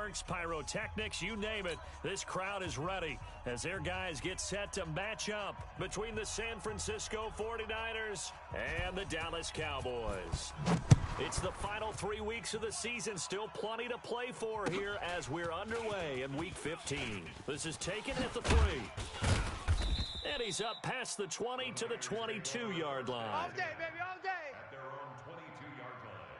fireworks, pyrotechnics, you name it. This crowd is ready as their guys get set to match up between the San Francisco 49ers and the Dallas Cowboys. It's the final 3 weeks of the season. Still plenty to play for here as we're underway in Week 15. This is taken at the 3. And he's up past the 20 to the 22-yard line. All day, baby, all day. At their own 22-yard line.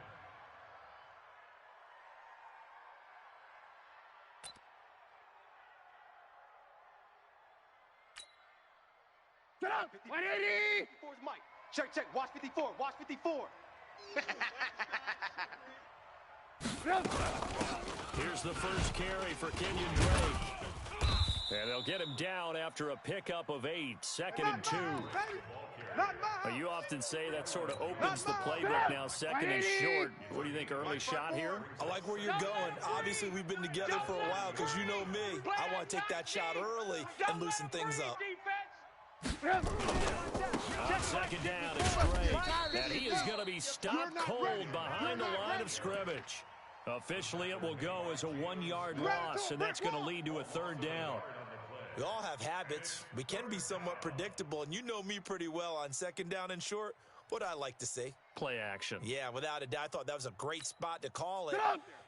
Get up! 180! 54's Mike. Check. Watch 54. Watch 54. Here's the first carry for Kenyon Drake. And they'll get him down after a pickup of 8, 2nd and 2. You often say that sort of opens the playbook now, 2nd and short. What do you think, early shot here? I like where you're going. Obviously, we've been together for a while because you know me. I want to take that shot early and loosen things up. On 2nd down, it's Drake. And he is going to be stopped cold behind the line of scrimmage. Officially, it will go as a 1-yard loss, and that's going to lead to a 3rd down. We all have habits. We can be somewhat predictable, and you know me pretty well on 2nd down and short. What I like to see. Play action. Yeah, without a doubt, I thought that was a great spot to call it.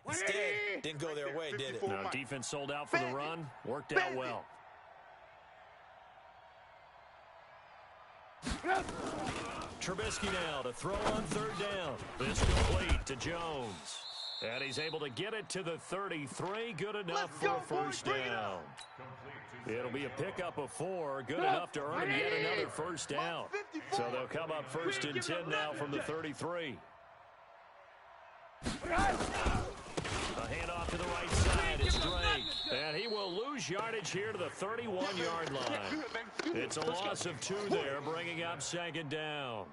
Instead, didn't go their way, did it? No, defense sold out for the run. Worked out well. Trubisky now to throw on 3rd down. This complete to Jones. And he's able to get it to the 33. Good enough for a 1st down. It'll be a pickup of 4. Good enough to earn yet another 1st down. So they'll come up 1st and 10 now from the 33. A handoff to the right side. It's Drake. And he will lose yardage here to the 31-yard line. It's a loss of 2 there, bringing up 2nd down.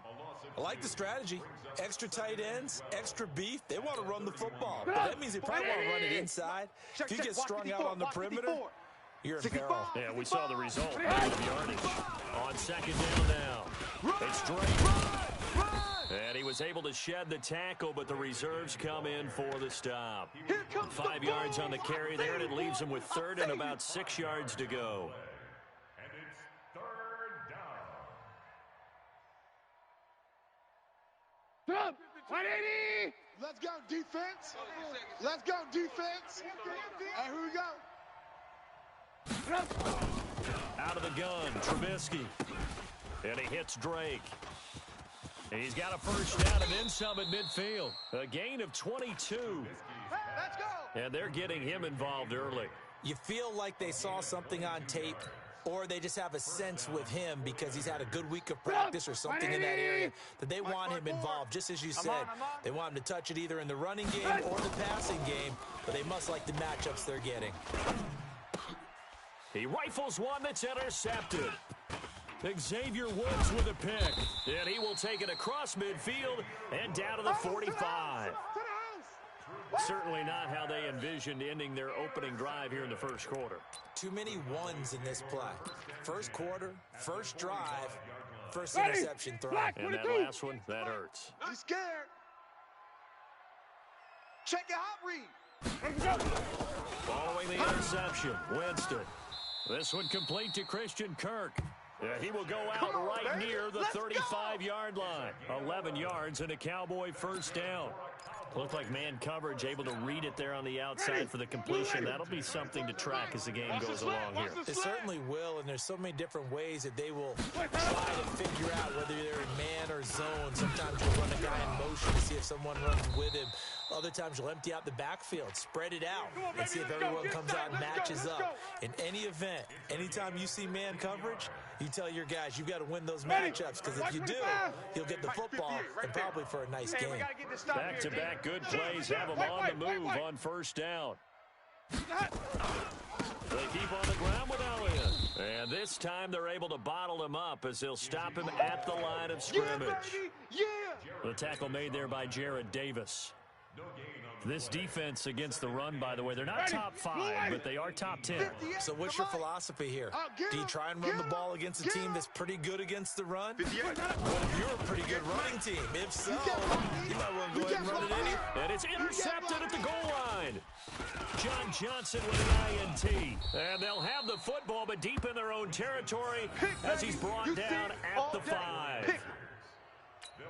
I like the strategy. Extra tight ends, extra beef. They want to run the football. But that means they probably want to run it inside. If you get strung out on the perimeter, you're in peril. Yeah, we saw the result of yardage. On 2nd down now. It's Drake. And he was able to shed the tackle, but the reserves come in for the stop. 5 yards on the carry there, and it leaves him with 3rd and about 6 yards to go. And it's 3rd down. 180! Let's go, defense. Let's go, defense. And here we go. Out of the gun, Trubisky. And he hits Drake. He's got a 1st down and then some at midfield. A gain of 22. Let's go. And they're getting him involved early. You feel like they saw something on tape, or they just have a sense with him because he's had a good week of practice or something in that area that they want him involved. Just as you said, they want him to touch it either in the running game or the passing game, but they must like the matchups they're getting. He rifles one that's intercepted. Xavier Woods with a pick. And he will take it across midfield and down to the 45. Certainly not how they envisioned ending their opening drive here in the 1st quarter. Too many ones in this play. 1st quarter, 1st drive, 1st interception throw. And that last one, that hurts. He's scared. Check your hot read. Following the interception, Winston. This one complete to Christian Kirk. He will go out right near the 35-yard line. 11 yards and a Cowboy 1st down. Looked like man coverage able to read it there on the outside for the completion. That'll be something to track as the game goes along here. It certainly will, and there's so many different ways that they will try to figure out whether they're in man or zone. Sometimes you'll run a guy in motion to see if someone runs with him. Other times you'll empty out the backfield, spread it out, and see if everyone comes out and matches up. In any event, anytime you see man coverage, you tell your guys you've got to win those matchups, because if you do, you'll get the football and probably for a nice game. Back-to-back good plays have them on the move on 1st down. They keep on the ground with Elliott. And this time they're able to bottle him up as they'll stop him at the line of scrimmage. The tackle made there by Jared Davis. This defense against the run, by the way, they're not top 5, but they are top 10. So what's your philosophy here? Do you try and run the ball against a team that's pretty good against the run? What if you're a pretty good running team? If so, you might want to go ahead and run it in. And it's intercepted at the goal line. John Johnson with an INT. And they'll have the football, but deep in their own territory as he's brought down at the 5.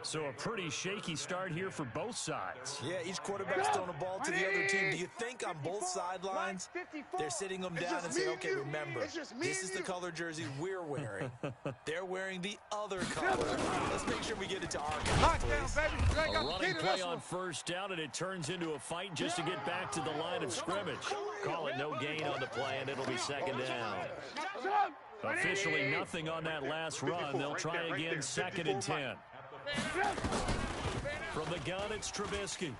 So a pretty shaky start here for both sides. Yeah, each quarterback's throwing the ball to the other team. Do you think on both sidelines they're sitting them down and saying, okay, remember, this is the color jersey we're wearing. They're wearing the other color. Let's make sure we get it to our guys, please. A running play on first down, and it turns into a fight just to get back to the line of scrimmage. Call it no gain on the play, and it'll be second down. Officially nothing on that last run. They'll try again, second and 10. From the gun, it's Trubisky.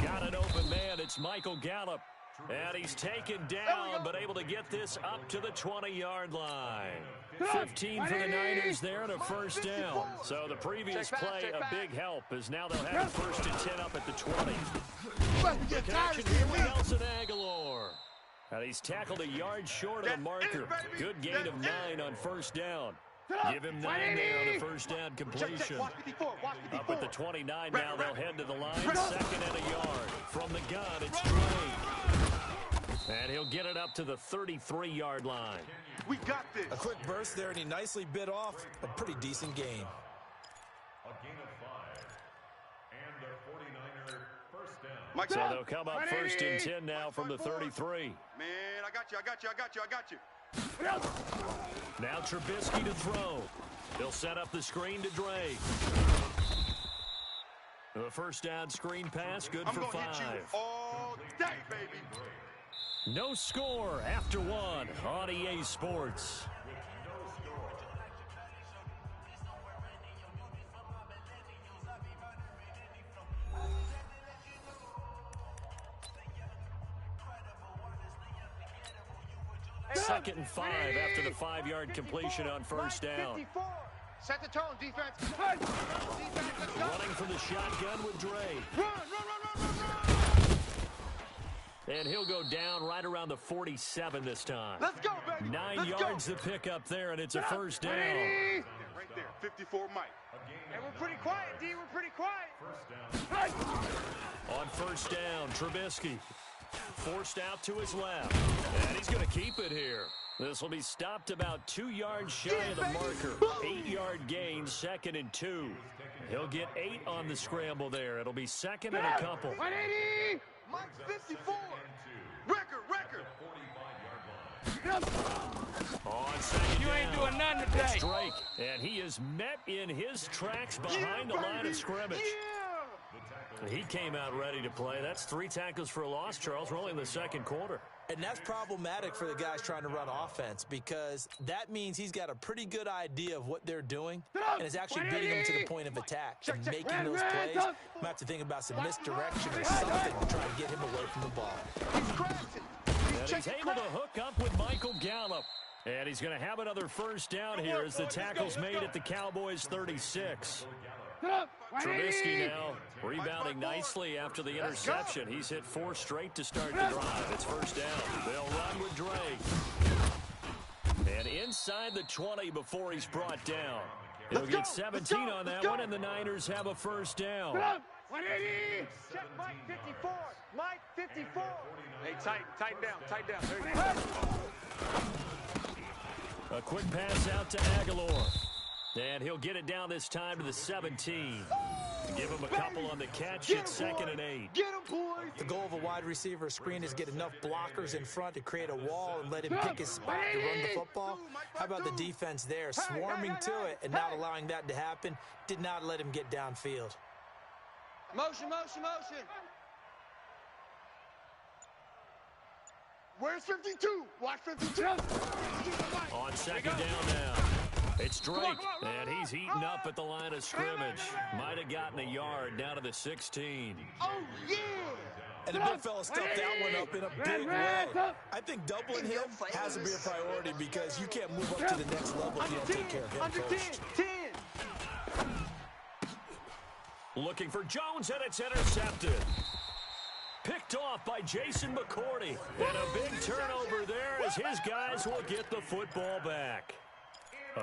Got an open man. It's Michael Gallup. And he's taken down, but able to get this up to the 20-yard line. 15 for the Niners there and a first down. So the previous play, a big help, as now they'll have a first and 10 up at the 20. The connection here with Nelson Aguilar. And he's tackled a yard short of the marker. Good gain of 9 on first down. Give him 9 there on the first down completion. Up at the 29 now, they'll head to the line. Second and a yard. From the gun, it's Drake. And he'll get it up to the 33-yard line. We got this. A quick burst there, and he nicely bit off a pretty decent gain. A gain of 5. And the 49er first down. So they'll come up first and 10 now from the 33. Man, I got you. Now Trubisky to throw. They'll set up the screen to Drake. The first down screen pass, good for 5. Hit you all day, baby. No score after 1 on EA Sports. Second and 5 after the 5-yard completion on first down. Set the tone, defense. Running for the shotgun with Drake. Run. And he'll go down right around the 47 this time. Let's go, baby. 9 yards to pick up there, and it's a first down. Right there, 54 Mike. And we're pretty quiet, D. We're pretty quiet. On first down, Trubisky forced out to his left. And he's going to keep it here. This will be stopped about 2 yards shy of the marker. 8-yard gain, second and 2. He'll get 8 on the scramble there. It'll be second and a couple. 180. Mike 54. Record. On second You ain't down, doing nothing today. it's Drake. And he is met in his tracks behind the line of scrimmage. He came out ready to play. That's 3 tackles for a loss, Charles. We're only in the second quarter. And that's problematic for the guys trying to run offense because that means he's got a pretty good idea of what they're doing and is actually getting them to the point of attack and making those plays. Might have to think about some misdirection or something to try and get him away from the ball. And he's able to hook up with Michael Gallup. And he's going to have another first down here as the tackle's made at the Cowboys 36. Trubisky now rebounding nicely after the interception. He's hit 4 straight to start the drive. It's first down. They'll run with Drake. And inside the 20 before he's brought down. He'll get 17 on that one, and the Niners have a first down. 180. Check Mike 54. Mike 54. Hey, tighten down. There you go. A quick pass out to Aguilar. And he'll get it down this time to the 17. Give him a couple on the catch. It's second and 8. Get him, boys. The goal of a wide receiver screen is get enough blockers in front to create a wall and let him pick his spot to run the football. How about the defense there, swarming to it and not allowing that to happen? Did not let him get downfield. Motion. Where's 52? Watch 52. On second down now. It's Drake, and he's heating up at the line of scrimmage. Might have gotten a yard down to the 16. Oh, yeah. And the big fella stuffed that one up in a big way. I think doubling him has to be a priority because you can't move up to the next level if you don't take care of him Under first. 10. Looking for Jones, and it's intercepted. Picked off by Jason McCourty. And a big turnover there as his guys will get the football back.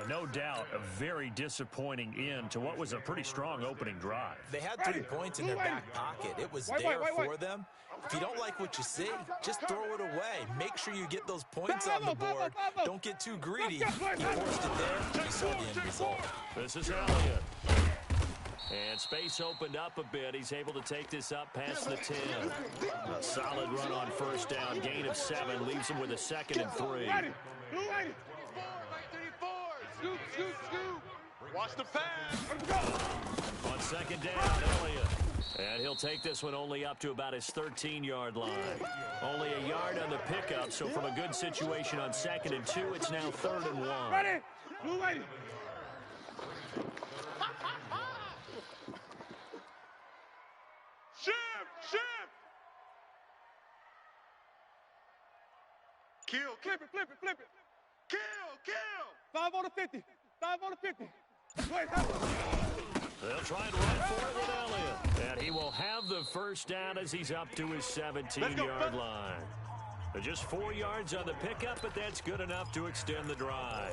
No doubt a very disappointing end to what was a pretty strong opening drive. They had 3 points in their back pocket. It was there for them. If you don't like what you see, just throw it away. Make sure you get those points on the board. Don't get too greedy. He forced it there. You saw the end result. This is Elliott. And space opened up a bit. He's able to take this up past the 10. A solid run on first down. Gain of 7 leaves him with a 2nd and 3. Scoop, scoop, scoop. Watch the pass. On 2nd down, Elliott. And he'll take this one only up to about his 13-yard line. Only a yard on the pickup, so from a good situation on 2nd and 2, it's now 3rd and 1. Ready. Blue ready. Shift. Kill. Flip it. Kill. 5 on the 50. 5 on the 50. They'll try and run for it with Elliott. And he will have the first down as he's up to his 17-yard line. Just 4 yards on the pickup, but that's good enough to extend the drive.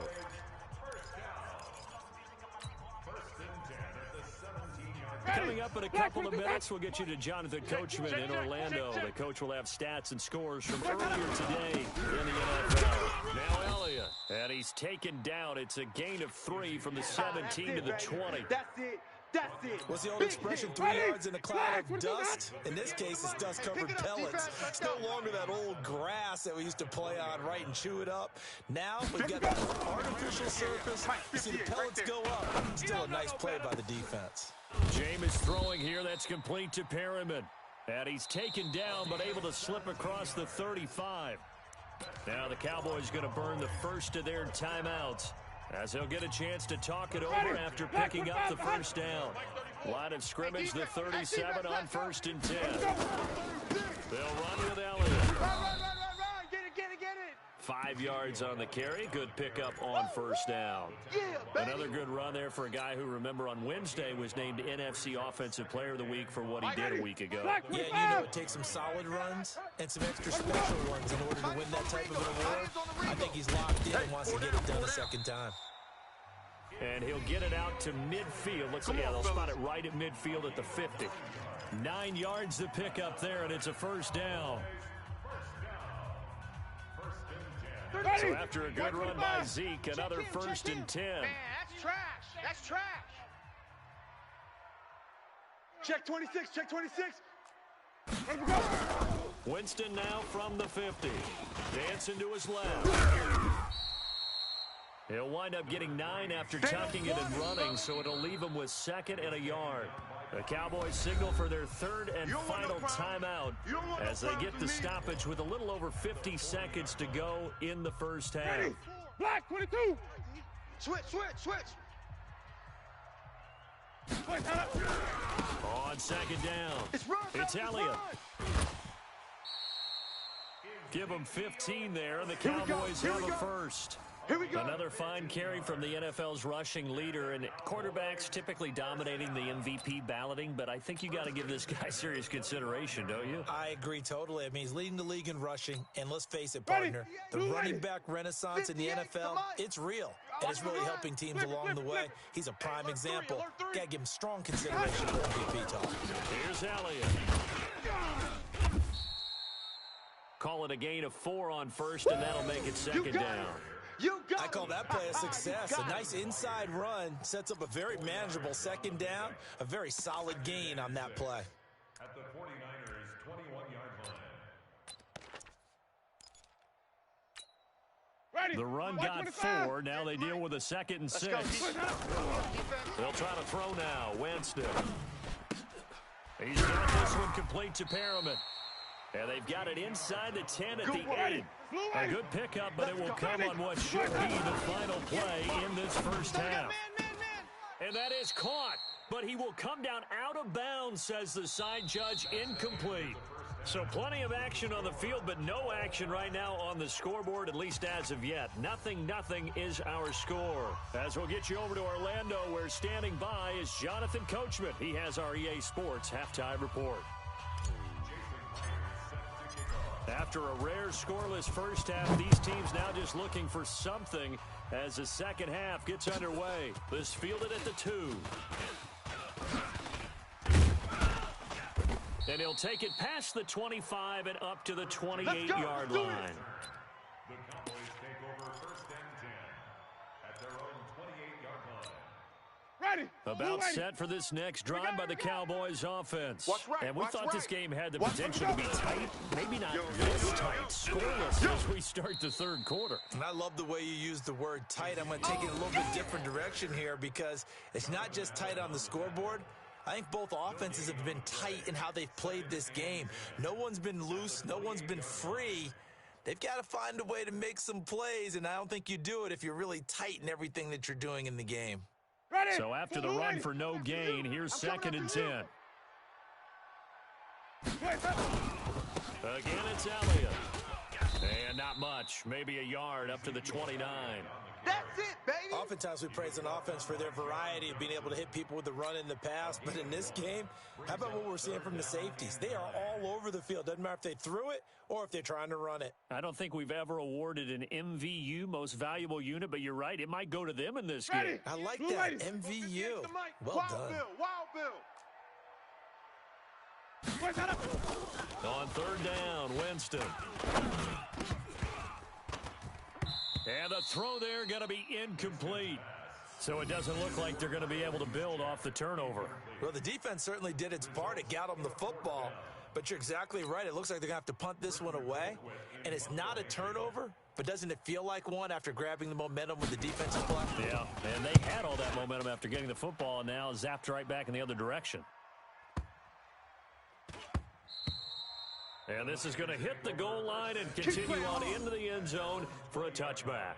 Coming up in a couple of minutes, we'll get you to Jonathan Coachman in Orlando. The coach will have stats and scores from earlier today in the NFL. Now Elliott, and he's taken down. It's a gain of 3 from the 17 to the 20. That's it. What's the old expression, 3 yards in a cloud of dust? In this case, it's dust-covered pellets. It's no longer that old grass that we used to play on, right, and chew it up. Now we've got that artificial surface. You see the pellets go up. Still a nice play by the defense. Jameis throwing here. That's complete to Perriman. And he's taken down, but able to slip across the 35. Now the Cowboys going to burn the first of their timeouts, as he'll get a chance to talk it over after picking up the first down. Line of scrimmage, the 37 on 1st and 10. They'll run with Elliott. Right. Get it. 5 yards on the carry. Good pickup on first down. Another good run there for a guy who, remember, on Wednesday was named NFC Offensive Player of the Week for what he did a week ago. Yeah, you know it takes some solid runs and some extra special ones in order to win that type of an award. I think he's locked in and wants to get it done a second time. And he'll get it out to midfield. Looks like, yeah, they'll spot it right at midfield at the 50. 9 yards to pick up there, and it's a first down. So after a good run by Zeke, another 1st and 10. Man, that's trash. Check 26. Winston now from the 50. Dancing to his left. He'll wind up getting 9 after tucking it and running, so it'll leave him with 2nd and a yard. The Cowboys signal for their 3rd and final timeout as they get the stoppage with a little over 50 seconds to go in the first half. Black 22. Switch. On 2nd down, it's Elliott. Give him 15 there, and the Cowboys have a first. Here we go. Another fine carry from the NFL's rushing leader, and quarterbacks typically dominating the MVP balloting, but I think you got to give this guy serious consideration, don't you? I agree totally. I mean, he's leading the league in rushing, and let's face it, partner, the running back renaissance in the NFL, it's real, and it's really helping teams along the way. He's a prime example. Got to give him strong consideration for MVP talk. Here's Elliott. Call it a gain of 4 on first, and that'll make it 2nd down. I call that play a success. A nice inside run sets up a very manageable 2nd down. A very solid gain on that play. At the 49ers' 21-yard line. The run got 4. Now they deal with a 2nd and 6. They'll try to throw now. Winston. He's got this one complete to Perriman. And they've got it inside the 10 at the 8. A good pickup, but it will come on what should be the final play in this first half. And that is caught, but he will come down out of bounds, says the side judge, incomplete. So plenty of action on the field, but no action right now on the scoreboard, at least as of yet. 0-0 is our score. As we'll get you over to Orlando, where standing by is Jonathan Coachman. He has our EA Sports halftime report. After a rare scoreless first half, these teams now just looking for something as the second half gets underway. This fielded at the 2. And he'll take it past the 25 and up to the 28-yard line. The Cowboys take over 1st and 10 at their own 28-yard line. Ready. About set for this next drive by the Cowboys offense. Watch right, And we watch thought this right. game had the Watch potential right. to be tight. Maybe not this tight. Scoreless as we start the third quarter. And I love the way you use the word tight. I'm going to take it a little bit different direction here because it's not just tight on the scoreboard. I think both offenses have been tight in how they've played this game. No one's been loose. No one's been free. They've got to find a way to make some plays, and I don't think you do it if you're really tight in everything that you're doing in the game. Ready. So after the run for no gain, here's 2nd and 10. Again, it's Elliott. And not much. Maybe a yard up to the 29. That's it, baby. Oftentimes we praise an offense for their variety of being able to hit people with the run in the pass, but in this game, how about what we're seeing from the safeties? They are all over the field. Doesn't matter if they threw it or if they're trying to run it. I don't think we've ever awarded an MVU, most valuable unit, but you're right. It might go to them in this game. I like that, MVU. Well Wild done. Bill, Wild Bill. On 3rd down, Winston. And the throw there going to be incomplete. So it doesn't look like they're going to be able to build off the turnover. Well, the defense certainly did its part. It got them the football. But you're exactly right. It looks like they're going to have to punt this one away. And it's not a turnover, but doesn't it feel like one after grabbing the momentum with the defensive play? Yeah, and they had all that momentum after getting the football, and now zapped right back in the other direction. And this is going to hit the goal line and continue on into the end zone for a touchback.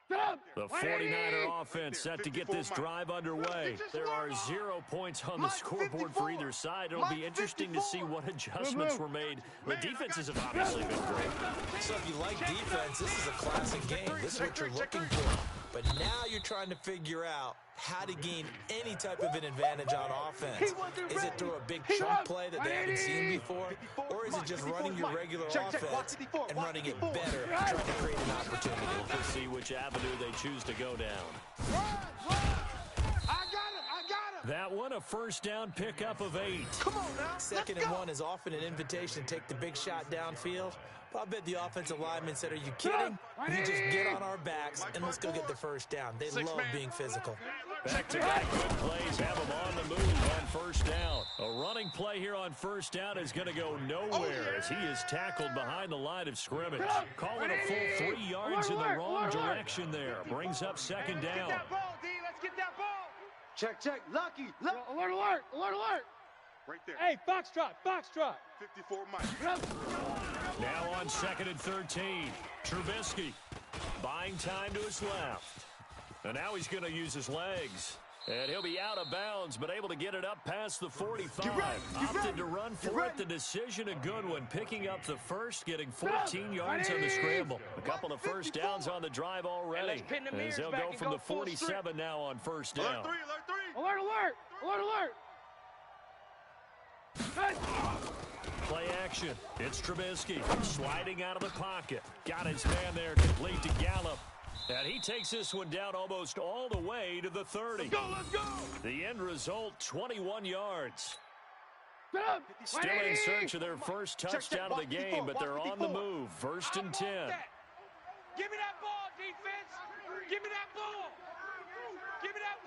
The 49er offense set to get this drive underway. There are 0 points on the scoreboard for either side. It'll be interesting to see what adjustments were made. The defenses have obviously been great. So if you like defense, this is a classic game. This is what you're looking for. But now you're trying to figure out how to gain any type of an advantage on offense. Is it through a big chunk play that they haven't seen before? Or is it just running your regular offense and running it better, trying to create an opportunity? We'll see which avenue they choose to go down. That one, a 1st down pickup of 8. Come on now. 2nd and 1 is often an invitation to take the big shot downfield. But I bet the offensive linemen said, are you kidding? You just get on our backs and let's go get the 1st down. They love being physical. Back-to-back good plays have them on the move on 1st down. A running play here on 1st down is going to go nowhere as he is tackled behind the line of scrimmage. Calling a full 3 yards in the wrong direction there. Brings up 2nd down. Let's get that ball. Check. Lucky. Alert, alert, alert, alert. Right there. Hey, Foxtrot. 54 Mike. Now on 2nd and 13. Trubisky buying time to his left. And now he's going to use his legs. And he'll be out of bounds, but able to get it up past the 45. Opted to run for it. The decision a good one. Picking up the first, getting 14 yards on the scramble. A couple of 1st downs on the drive already. As they'll go from the 47 now on 1st down. Alert 3. Alert, alert, alert, alert. Play action. It's Trubisky sliding out of the pocket. Got his man there, complete to Gallup. And he takes this one down almost all the way to the 30. Let's go. The end result, 21 yards. Get up. Still in search of their first touchdown of the game, but they're on the move. 1st and 10. Give me that ball, defense. Give me that ball. Give me that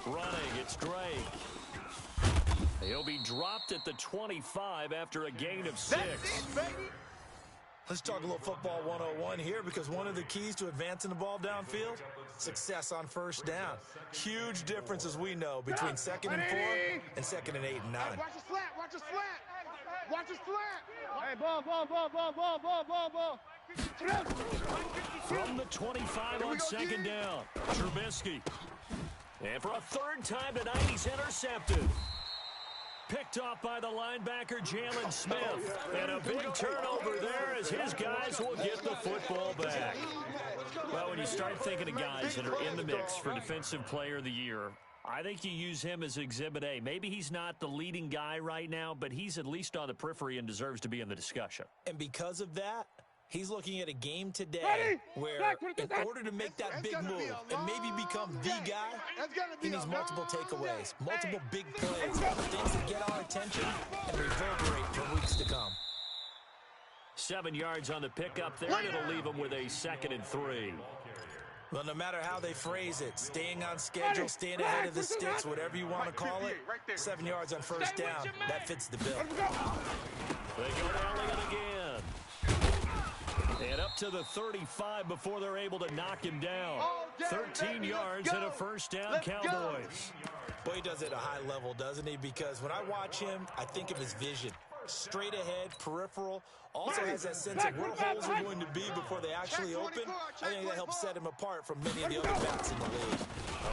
ball. Running, it's Drake. He'll be dropped at the 25 after a gain of 6. That's it, baby. Let's talk a little football 101 here because one of the keys to advancing the ball downfield, success on 1st down. Huge difference, as we know, between 2nd and 4 and 2nd and 8 and 9. Watch his flat. Watch his flat. Hey, ball. From the 25 on 2nd down, Trubisky. And for a 3rd time tonight, he's intercepted. Picked off by the linebacker, Jalen Smith. And a big turnover there as his guys will get the football back. Well, when you start thinking of guys that are in the mix for Defensive Player of the Year, I think you use him as Exhibit A. Maybe he's not the leading guy right now, but he's at least on the periphery and deserves to be in the discussion. And because of that, he's looking at a game today where in order to make that big move and maybe become the guy, he needs multiple takeaways, multiple big plays, things that get our attention and reverberate for weeks to come. 7 yards on the pickup there, and it'll leave him with a 2nd and 3. Well, no matter how they phrase it, staying on schedule, staying ahead of the sticks, whatever you want to call it, 7 yards on first down, that fits the bill. They go to Elliott again. And up to the 35 before they're able to knock him down. 13 yards and a first down, Cowboys. Boy, he does it at a high level, doesn't he? Because when I watch him, I think of his vision. Straight ahead, peripheral, also has that sense of where holes are going to be before they actually open. I think that helps set him apart from many of the other backs in the league.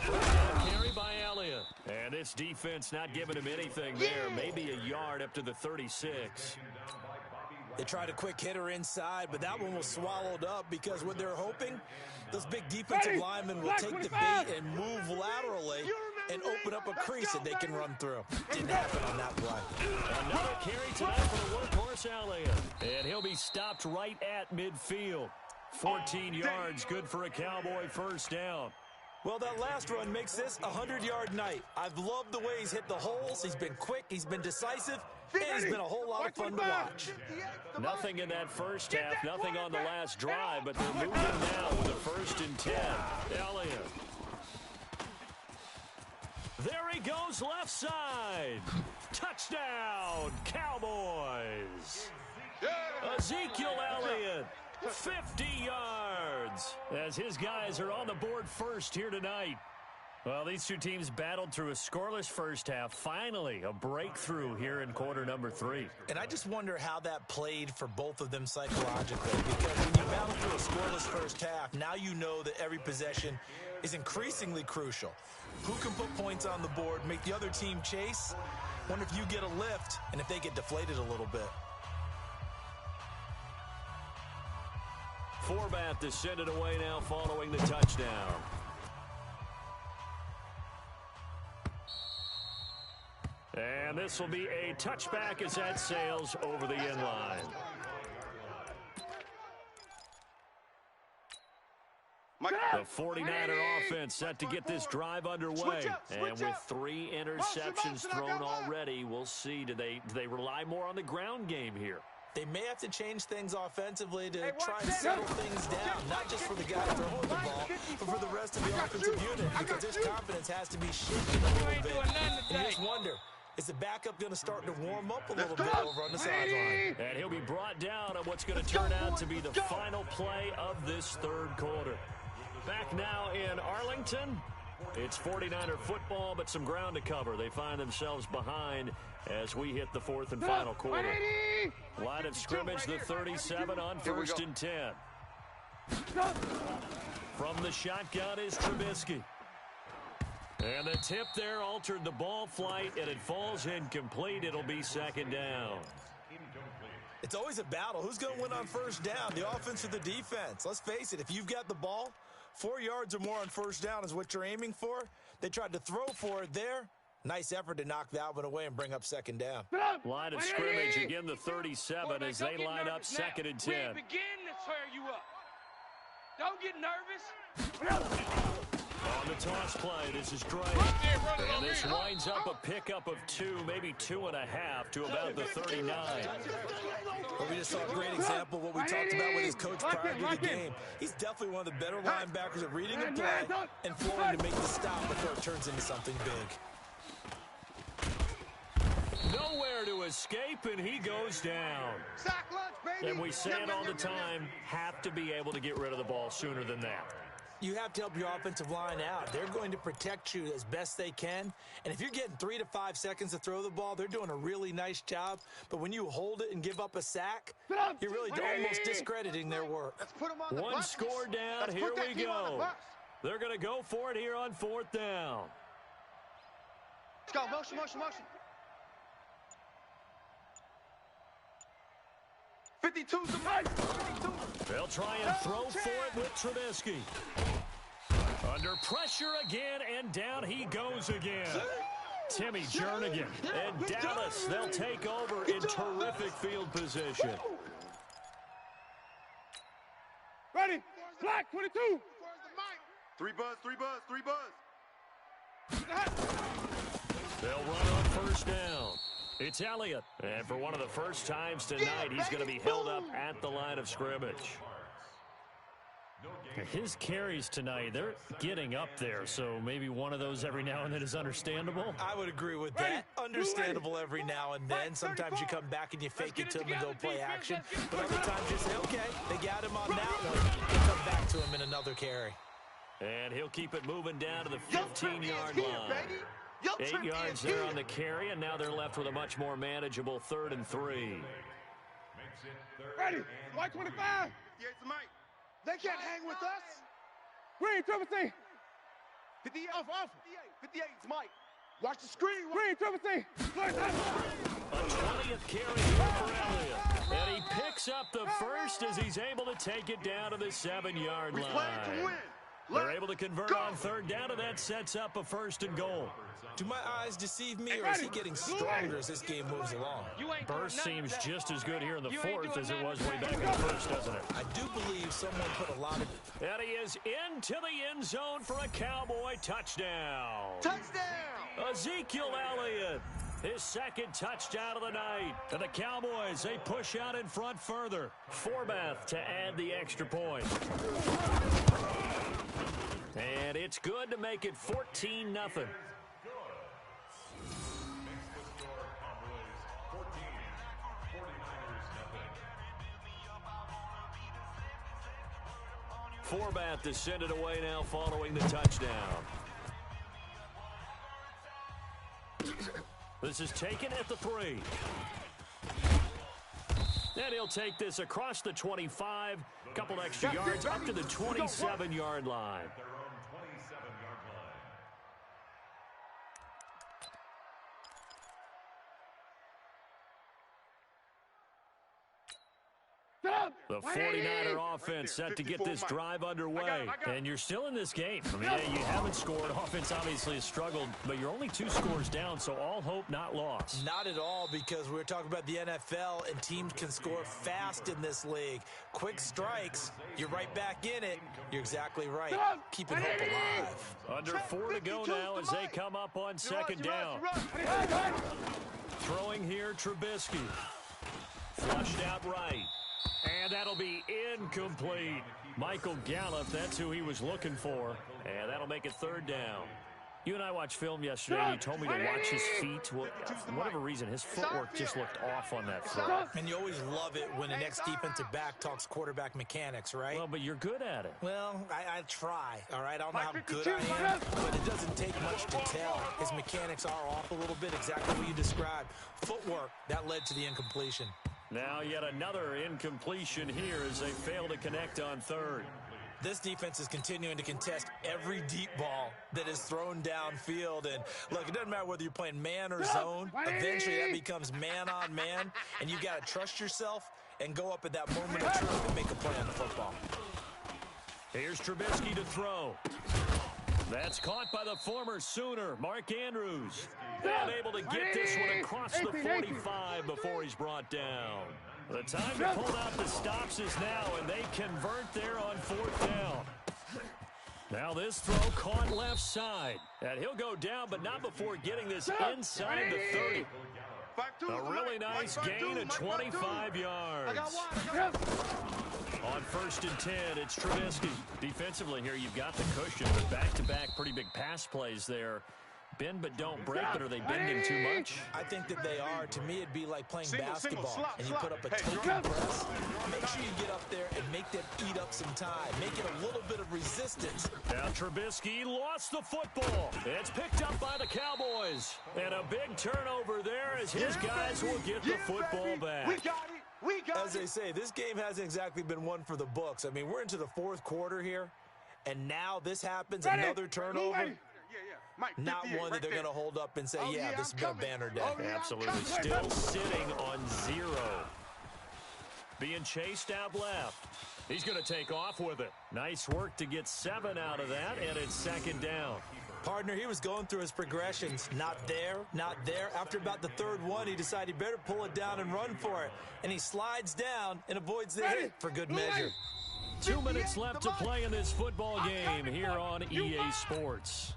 First down carry by Elliott. And this defense not giving him anything there. Maybe a yard up to the 36. They tried a quick hitter inside, but that one was swallowed up because what they're hoping, those big defensive linemen will take the bait and move laterally and open up a crease that they can run through. Didn't happen on that play. Another carry tonight for the workhorse Elliott. And he'll be stopped right at midfield. 14 yards, good for a Cowboy first down. Well, that last run makes this a 100-yard night. I've loved the way he's hit the holes. He's been quick. He's been decisive. And he's been a whole lot of fun to watch. Nothing in that first half, nothing on the last drive, but they're moving now with a 1st and 10. Elliott. There he goes left side. Touchdown, Cowboys. Ezekiel Elliott, 50 yards, as his guys are on the board first here tonight. Well, these two teams battled through a scoreless first half. Finally, a breakthrough here in quarter number 3. And I just wonder how that played for both of them psychologically. Because when you battle through a scoreless first half, now you know that every possession is increasingly crucial. Who can put points on the board, make the other team chase? Wonder if you get a lift and if they get deflated a little bit. Forbath to send it away now following the touchdown. And this will be a touchback as that sails over the end line. The 49er offense set to get this drive underway. And with 3 interceptions thrown already, we'll see. Do they rely more on the ground game here? They may have to change things offensively to try and settle things down, not just for the guy throwing the ball, but for the rest of the offensive unit, because his confidence has to be shaken a little bit. And you just wonder, is the backup going to start to warm up a little bit over on the sideline? And he'll be brought down on what's going to turn out to be the final play of this 3rd quarter. Back now in Arlington. It's 49er football, but some ground to cover. They find themselves behind as we hit the 4th and final quarter. Line of scrimmage, the 37 on 1st and 10. From the shotgun is Trubisky. And the tip there altered the ball flight, and it falls incomplete. It'll be 2nd down. It's always a battle. Who's going to win on first down, the offense or the defense? Let's face it, if you've got the ball, 4 yards or more on first down is what you're aiming for. They tried to throw for it there. Nice effort to knock that one away and bring up 2nd down. Line of scrimmage, again the 37 as they line up 2nd and 10. We ain't begin to tear you up. Don't get nervous. On the toss play, this is Drake. And this winds up a pickup of 2, maybe 2.5 to about the 39. Well, we just saw a great example of what we talked about with his coach prior to the game. He's definitely one of the better linebackers at reading a play and flowing to make the stop before it turns into something big. Nowhere to escape, and he goes down. And we say it all the time, have to be able to get rid of the ball sooner than that. You have to help your offensive line out. They're going to protect you as best they can. And if you're getting 3 to 5 seconds to throw the ball, they're doing a really nice job. But when you hold it and give up a sack, you're really almost discrediting their work. One score down. Here we go. They're going to go for it here on 4th down. Let's go. Motion, motion, motion. 52's the mic. 52. They'll try and throw for it with Trubisky. Under pressure again, and down he goes again. Timmy Jernigan and Dallas, they'll take over in terrific field position. Ready? Black 22. 3 buzz, 3 buzz, 3 buzz. They'll run on first down. It's Elliott. And for one of the first times tonight, he's going to be held up at the line of scrimmage. His carries tonight, they're getting up there, so maybe one of those every now and then is understandable. I would agree with that. Understandable every now and then. Sometimes you come back and you fake it to him and go play action. But other times you say, okay, they got him on that one. They'll come back to him in another carry. And he'll keep it moving down to the 15-yard line. 8 yards there on the carry, and now they're left with a much more manageable 3rd and 3. Ready? White 25. Yeah, it's the mic. They can't hang with us. Green, triple C. 58. Off. 58, it's Mike. Watch the screen. Green, triple C. A 20th carry here for Elliott. And he picks up the first as he's able to take it down to the 7-yard We playing to line. win. They're able to convert on 3rd down, and that sets up a 1st and goal. Do my eyes deceive me, or is he getting stronger as this game moves along? Burst seems just as good here in the 4th as it was way back in the 1st, doesn't it? I do believe someone put a lot of... And he is into the end zone for a Cowboy touchdown. Touchdown. Ezekiel Elliott, his 2nd touchdown of the night. And the Cowboys, they push out in front further. Forbath to add the extra point. And it's good to make it 14-0. Forbath to send it away now following the touchdown. This is taken at the 3. And he'll take this across the 25, couple extra yards up to the 27-yard line. The 49er offense set to get this drive underway. And you're still in this game. I mean, yeah, you haven't scored. Offense obviously has struggled, but you're only 2 scores down, so all hope not lost. Not at all, because we're talking about the NFL, and teams can score fast in this league. Quick strikes, you're right back in it. You're exactly right. Keeping hope alive. Under 4 to go now as they come up on 2nd down. Throwing here, Trubisky. Flushed out right. And that'll be incomplete. Michael Gallup, that's who he was looking for. And that'll make it 3rd down. You and I watched film yesterday, and you told me to watch his feet. Well, for whatever reason, his footwork just looked off on that throw. And you always love it when the next defensive back talks quarterback mechanics, right? Well, but you're good at it. Well, I try, all right? I don't know how good I am, but it doesn't take much to tell. His mechanics are off a little bit, exactly what you described. Footwork, that led to the incompletion. Now yet another incompletion here as they fail to connect on 3rd. This defense is continuing to contest every deep ball that is thrown downfield. And, look, it doesn't matter whether you're playing man or zone. Eventually that becomes man on man, and you got to trust yourself and go up at that moment of truth and make a play on the football. Here's Trubisky to throw. That's caught by the former Sooner, Mark Andrews. And able to get this one across the 45 before he's brought down. The time to pull out the stops is now, and they convert there on 4th down. Now this throw caught left side. And he'll go down, but not before getting this inside the 30. A really nice gain of 25 yards. On 1st and 10, it's Trubisky. Defensively here, you've got the cushion, but back-to-back pretty big pass plays there. Bend but don't break, but are they bending too much? I think that they are. To me, it'd be like playing basketball, and you put up a token press. Make sure you get up there and make them eat up some time. Make it a little bit of resistance. Now Trubisky lost the football. It's picked up by the Cowboys. And a big turnover there as his guys will get the football back. We got As they say, this game hasn't exactly been one for the books. I mean, we're into the 4th quarter here, and now this happens, another turnover. Not one that they're going to hold up and say, yeah, this has been a banner day. Absolutely. Still sitting on 0. being chased out left. He's going to take off with it. Nice work to get 7 out of that, and it's second down. Partner, he was going through his progressions. Not there, not there. After about the third one, he decided he better pull it down and run for it. And he slides down and avoids the hit for good measure. 2 minutes left to play in this football game here on EA Sports.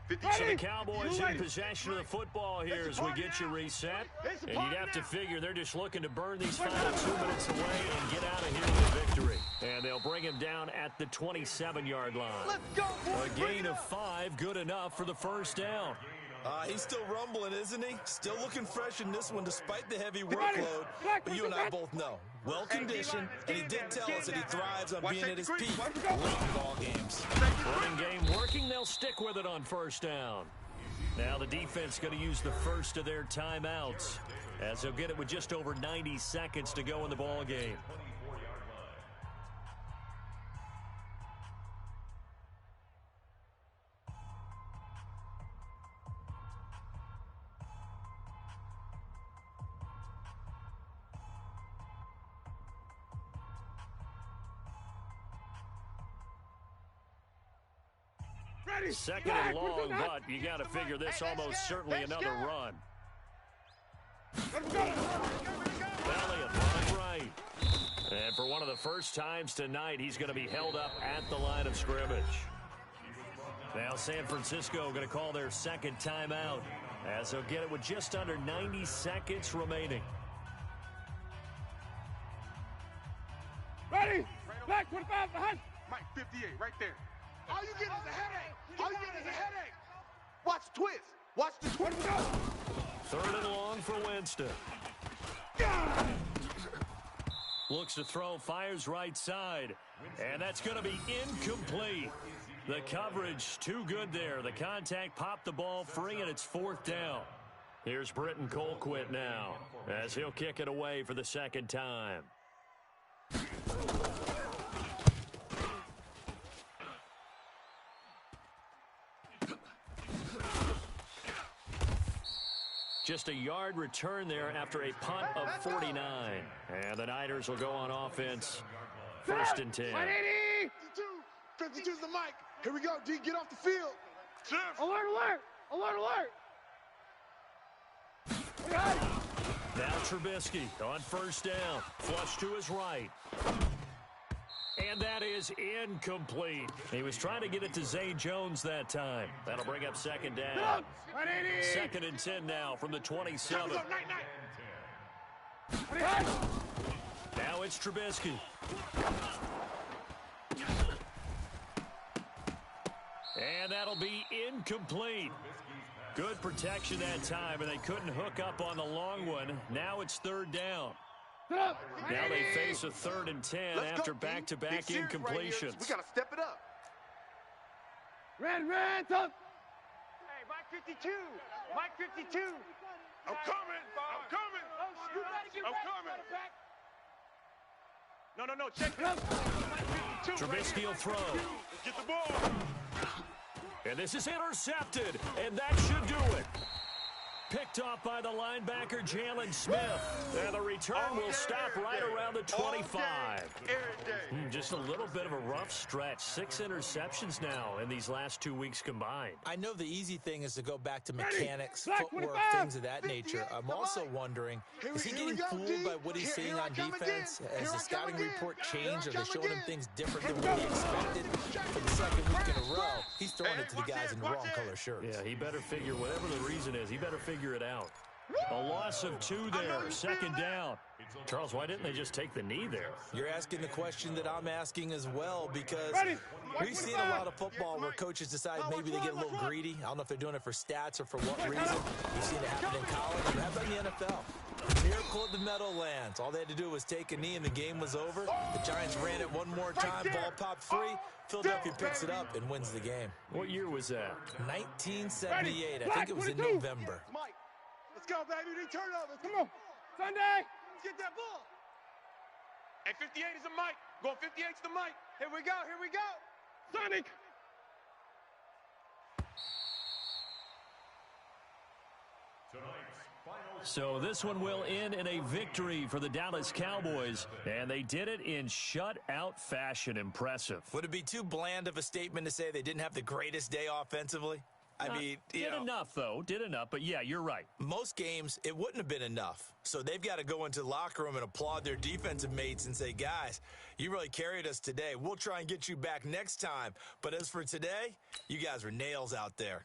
So the Cowboys in possession of the football here as we get you reset. And you'd have to figure they're just looking to burn these final 2 minutes away and get out of here with a victory. And they'll bring him down at the 27-yard line. Let's go, boys. A gain of 5, good enough for the first down. He's still rumbling, isn't he? Still looking fresh in this one despite the heavy workload. But you and I both know, well-conditioned, and he did tell us that he thrives on being at his peak late in ball games. Running game working, they'll stick with it on first down. Now the defense going to use the first of their timeouts as they'll get it with just over 90 seconds to go in the ball game. Second and long, but you got to figure this almost certainly another run. Elliott running right. And for one of the first times tonight, he's going to be held up at the line of scrimmage. Now San Francisco going to call their second timeout as they'll get it with just under 90 seconds remaining. Ready? Back 25 behind. Mike 58 right there. All you get is a headache. All you get is a headache. Watch twist. Watch the twist. Third and long for Winston. Looks to throw, fires right side. And that's going to be incomplete. The coverage too good there. The contact popped the ball free, and it's fourth down. Here's Britton Colquitt now as he'll kick it away for the second time. Just a yard return there after a punt of 49. And the Niners will go on offense. First and 10. 52 is the mic. Here we go, D. Get off the field. Alert, alert. Alert, alert. Now Trubisky on first down. Flush to his right. And that is incomplete. He was trying to get it to Zay Jones that time. That'll bring up second down. Second and 10 now from the 27. Now it's Trubisky. And that'll be incomplete. Good protection that time, and they couldn't hook up on the long one. Now it's third down. Now they face a third and 10 after back-to-back incompletions. We got to step it up. Red, up. Hey, Mike 52. Mike 52. I'm coming. I'm coming. No. Check it out. Trubisky will throw. Let's get the ball. And this is intercepted, and that should do it. Picked off by the linebacker, Jalen Smith. And the return will stop right around the 25. Just a little bit of a rough stretch. 6 interceptions now in these last 2 weeks combined. I know the easy thing is to go back to mechanics, footwork, things of that nature. I'm also wondering, is he getting fooled by what he's seeing on defense? Has the scouting report changed? Are they showing him things different than what he expected? For the second week in a row, he's throwing it to the guys in the wrong color shirts. Yeah, he better figure, whatever the reason is, he better figure it out. A loss of 2 there, second down. Charles, why didn't they just take the knee there? You're asking the question that I'm asking as well, because we've seen a lot of football where coaches decide maybe they get a little greedy. I don't know if they're doing it for stats or for what reason. We've seen it happen in college. It happened in the NFL. Miracle at the Meadowlands. All they had to do was take a knee and the game was over. The Giants ran it one more time, ball popped free. Philadelphia picks it up and wins the game. What year was that? 1978. I think it was in November. Let's go, baby. They turnovers. Come on. Sunday. Let's get that ball. Hey, 58 is the mic. Going 58 is the mic. Here we go. Sonic. Tonight's So this one will end in a victory for the Dallas Cowboys, and they did it in shutout fashion. Impressive. Would it be too bland of a statement to say they didn't have the greatest day offensively? I mean, did enough, though. Did enough. But, yeah, you're right. Most games, it wouldn't have been enough. So they've got to go into the locker room and applaud their defensive mates and say, guys, you really carried us today. We'll try and get you back next time. But as for today, you guys were nails out there.